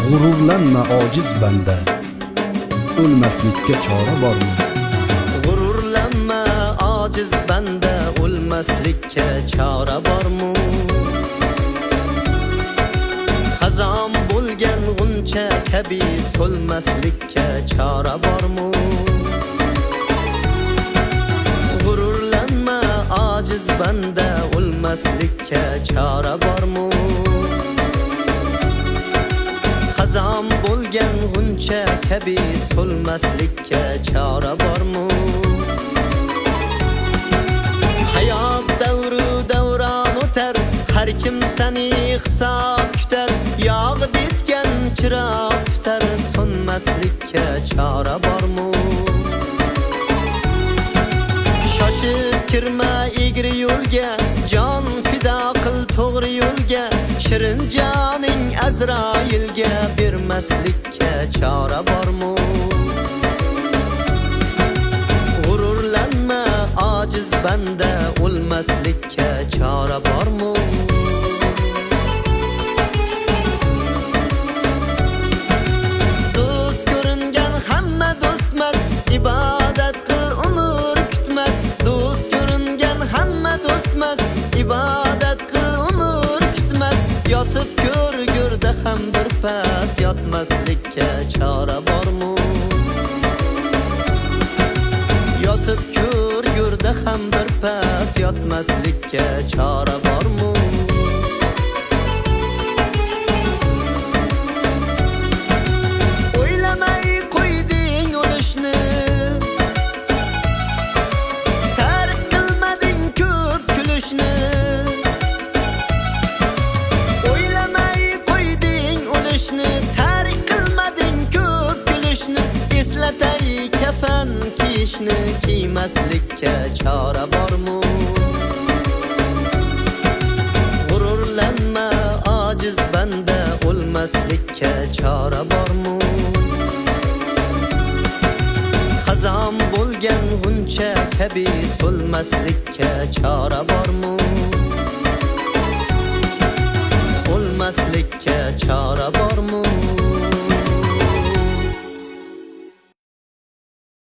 G'ururlanma ojiz banda, o'lmaslikka chora bormi? G'ururlanma ojiz banda, o'lmaslikka chora bormi? Xazon bo'lgan g'uncha kabi so'lmaslikka chora bormi? G'ururlanma ojiz banda, o'lmaslikka chora bormi? Xazon bo'lgan g'uncha kabi so'lmaslikka chora bormi? Hayot davru davron o'tar, har kim seni hisob kutar. Yog'i bitgan chiroq tutar, so'nmaslikka chora bormi? Shoshib kirma egri yo'lga, jon fido qil to'g'ri yo'lga. Shirin joning Azroilga bermaslikka chora bormi? G'ururlanma ojiz banda, o'lmaslikka chora bormi? Do'st ko'ringan hamma do'stmas, ibodat qil umr kutmas. Do'st ko'ringan hamma do'stmas, ibodat qil umr kutmas. Yotib ko'r go'rda ham bir pas, yotmaslikka chora bormi? Yotib ko'r go'rda ham bir pas, yotmaslikka chora bormi? O'ylamay qo'yding o'lishni, tark qilmading ko'p kulishni. O'ylamay qo'yding o'lishni, tark qilmading ko'p kulishni. Eslatay kafan kiyishni, kiymaslikka chora bormi? G'ururlanma ojiz banda, o'lmaslikka chora bormi? Xazon bo'lgan g'uncha kabi so'lmaslikka chora bormi? O'lmaslikka chora bormi?